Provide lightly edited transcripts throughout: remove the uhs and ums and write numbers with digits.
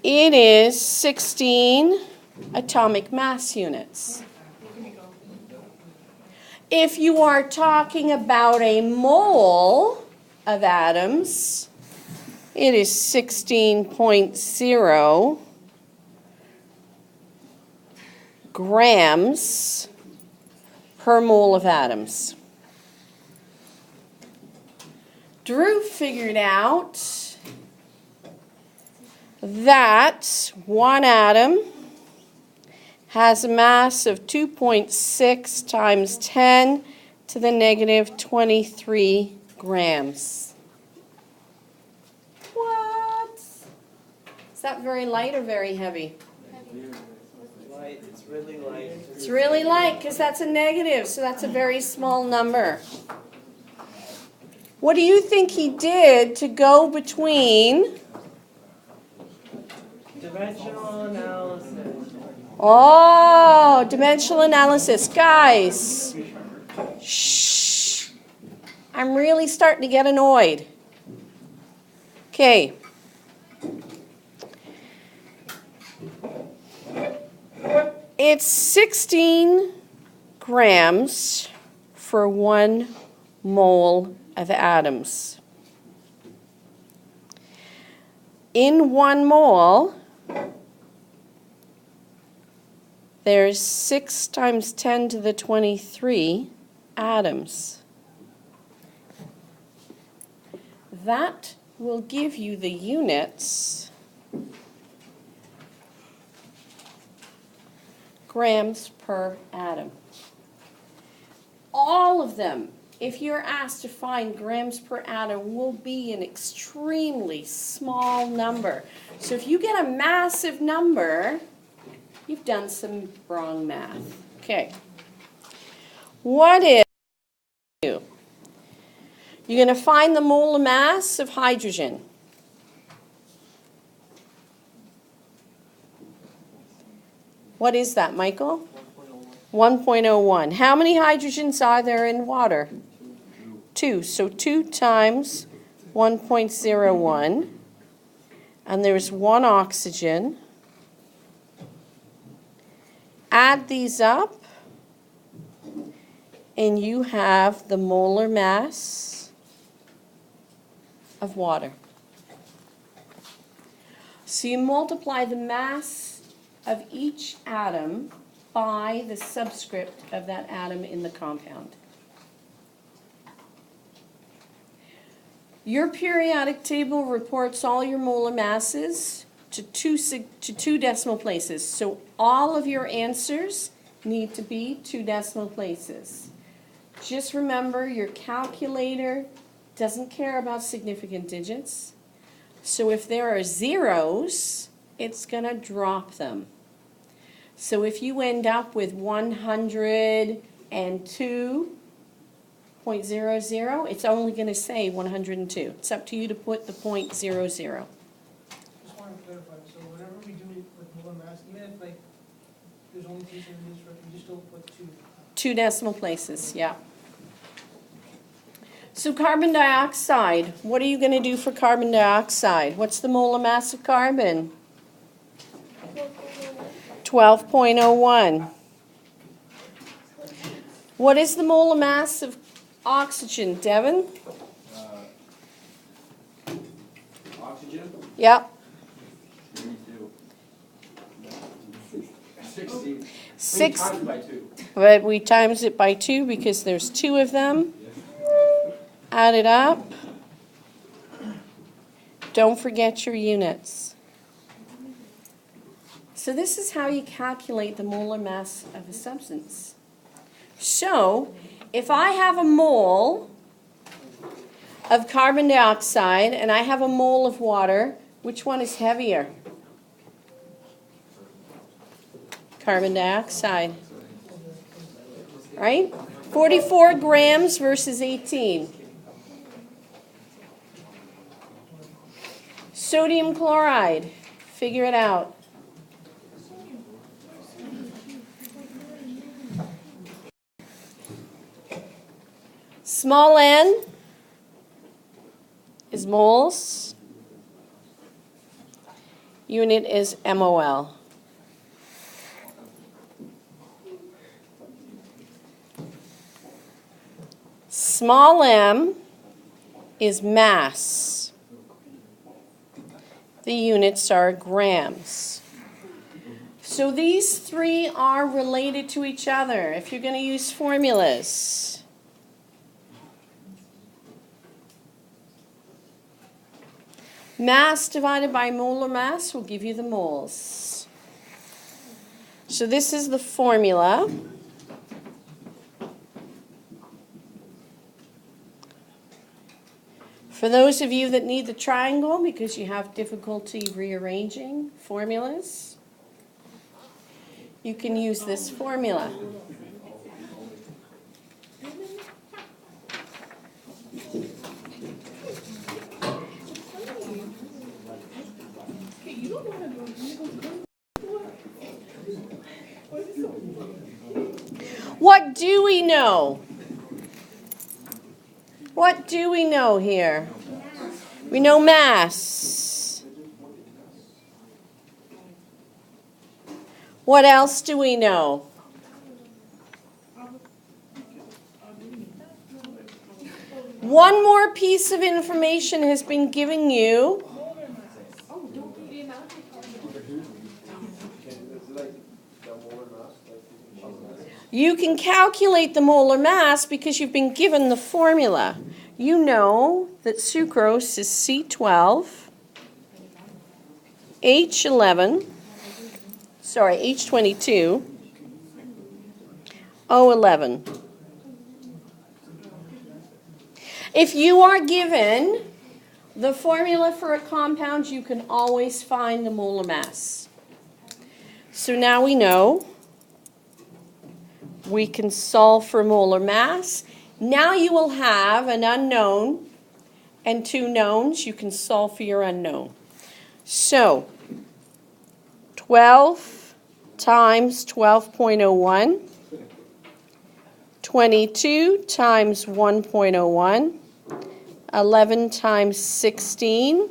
It is 16 atomic mass units. If you are talking about a mole of atoms, it is 16.0 grams per mole of atoms. Drew figured out that one atom has a mass of 2.6 times 10 to the negative 23 grams. What? Is that very light or very heavy? Light. It's really light. It's really light because that's a negative, so that's a very small number. What do you think he did to go between? Dimensional analysis. Oh, dimensional analysis. Guys, shh. I'm really starting to get annoyed. Okay. It's 16 grams for 1 mole of atoms. In 1 mole, there's 6 times 10 to the 23 atoms. That will give you the units grams per atom. All of them, if you're asked to find grams per atom, will be an extremely small number. So if you get a massive number, you've done some wrong math. Okay. What is you're going to find the molar mass of hydrogen. What is that, Michael? 1.01. How many hydrogens are there in water? 2. So 2 times 1.01. And there's 1 oxygen. Add these up, and you have the molar mass of water. So you multiply the mass of each atom by the subscript of that atom in the compound. Your periodic table reports all your molar masses to two decimal places. So all of your answers need to be 2 decimal places. Just remember, your calculator doesn't care about significant digits. So if there are zeros, it's going to drop them. So if you end up with 102.00, it's only going to say 102. It's up to you to put the .00. Just want to clarify, so whenever we do with molar mass, even if like there's only 2 centimeters, we just don't put 2. 2 decimal places, yeah. So carbon dioxide, what are you going to do for carbon dioxide? What's the molar mass of carbon? 12.01. What is the molar mass of oxygen, Devin? Oxygen? Yep. 16. 6. Times by 2. But we times it by 2 because there's 2 of them. Add it up. Don't forget your units. So this is how you calculate the molar mass of a substance. So if I have a mole of carbon dioxide and I have a mole of water, which one is heavier? Carbon dioxide. Right? 44 grams versus 18. Sodium chloride. Figure it out. Small n is moles. unit is MOL. Small m is mass. The units are grams. So these three are related to each other if you're going to use formulas. Mass divided by molar mass will give you the moles. So this is the formula. For those of you that need the triangle because you have difficulty rearranging formulas, you can use this formula. What do we know? What do we know here? We know mass. What else do we know? One more piece of information has been given you. You can calculate the molar mass because you've been given the formula. You know that sucrose is C12, H22, O11. If you are given the formula for a compound, you can always find the molar mass. So now we know we can solve for molar mass. Now you will have an unknown and two knowns. You can solve for your unknown. So 12 times 12.01, 22 times 1.01, 11 times 16.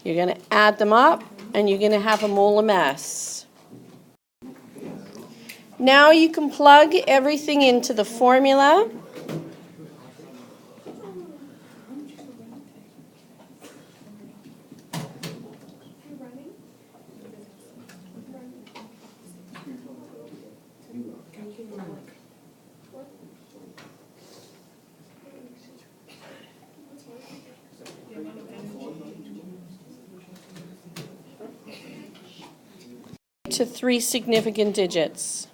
You're going to add them up and you're going to have a molar mass. Now you can plug everything into the formula. To three significant digits.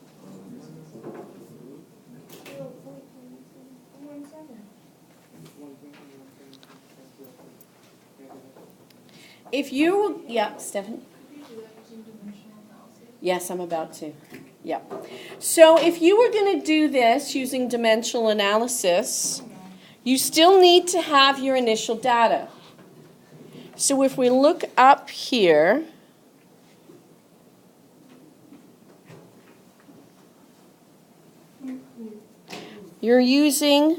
If you, yeah, Stephan? Yes, I'm about to. Yeah. So if you were going to do this using dimensional analysis, you still need to have your initial data. So if we look up here, you're using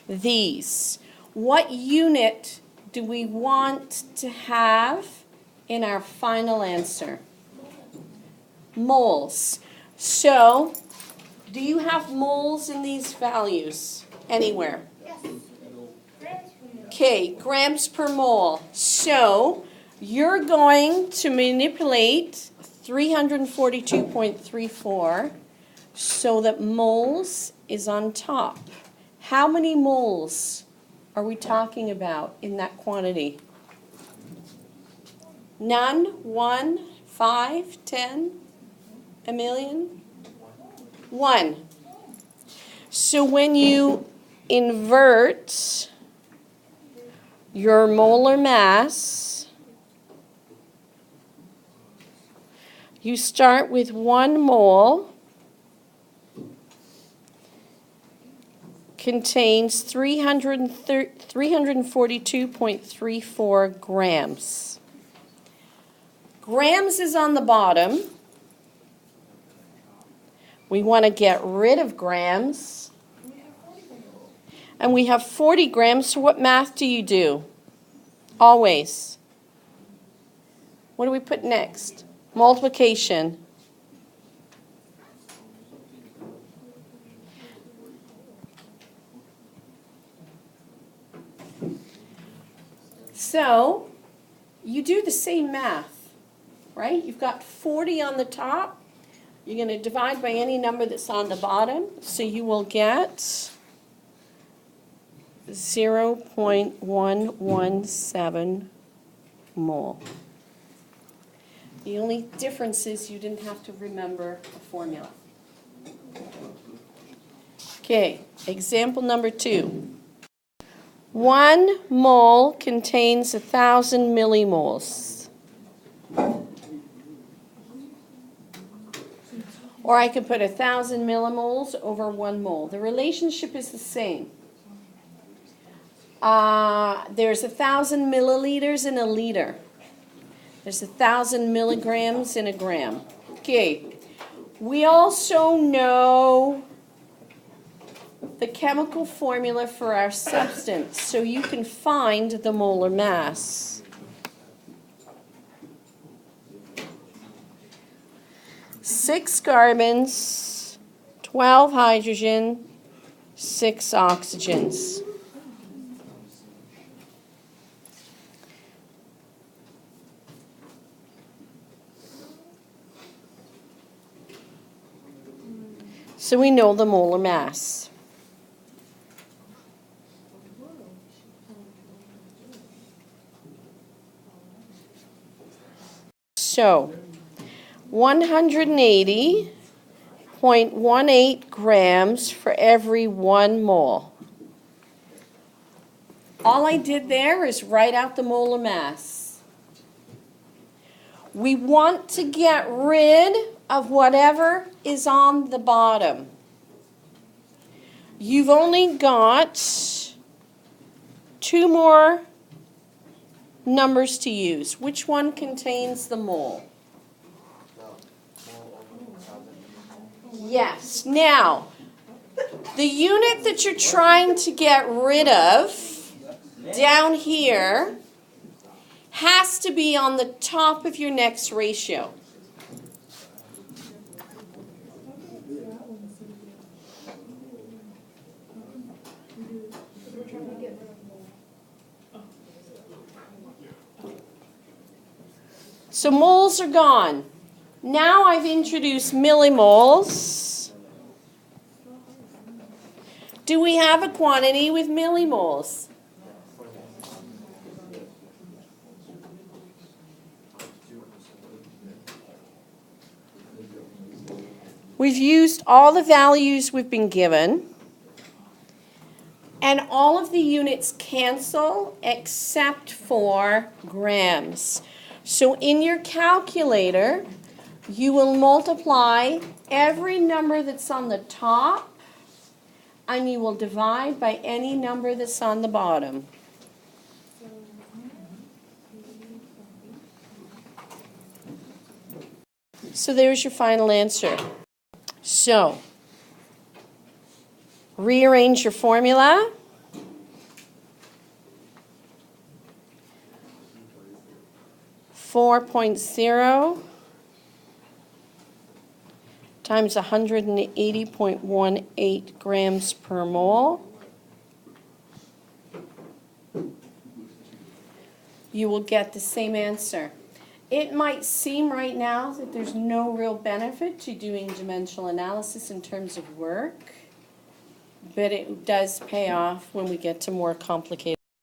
these. What unit do we want to have in our final answer? Moles. So, do you have moles in these values anywhere? Yes. Okay, grams per mole. So, you're going to manipulate 342.34 so that moles is on top. How many moles are we talking about in that quantity? None? 1? 5? 10? A million? 1. So when you invert your molar mass, you start with 1 mole contains 342.34 grams. Grams is on the bottom. We want to get rid of grams. And we have 40 grams, so what math do you do? always. What do we put next? Multiplication. So, you do the same math, right? You've got 40 on the top. You're going to divide by any number that's on the bottom. So you will get 0.117 mole. The only difference is you didn't have to remember a formula. Okay, example number 2. 1 mole contains 1,000 millimoles. Or I could put 1,000 millimoles over 1 mole. The relationship is the same. There's 1,000 milliliters in a liter. There's 1,000 milligrams in a gram. Okay. We also know the chemical formula for our substance, so you can find the molar mass. Six carbons, 12 hydrogen, 6 oxygens. So we know the molar mass. So 180.18 grams for every 1 mole. All I did there is write out the molar mass. We want to get rid of whatever is on the bottom. You've only got 2 more numbers to use. Which one contains the mole? Yes. Now, the unit that you're trying to get rid of down here has to be on the top of your next ratio. So moles are gone. Now I've introduced millimoles. Do we have a quantity with millimoles? We've used all the values we've been given, and all of the units cancel except for grams. So in your calculator, you will multiply every number that's on the top, and you will divide by any number that's on the bottom. So there's your final answer. So, rearrange your formula. .0 times 180.18 grams per mole. You will get the same answer. It might seem right now that there's no real benefit to doing dimensional analysis in terms of work, but it does pay off when we get to more complicated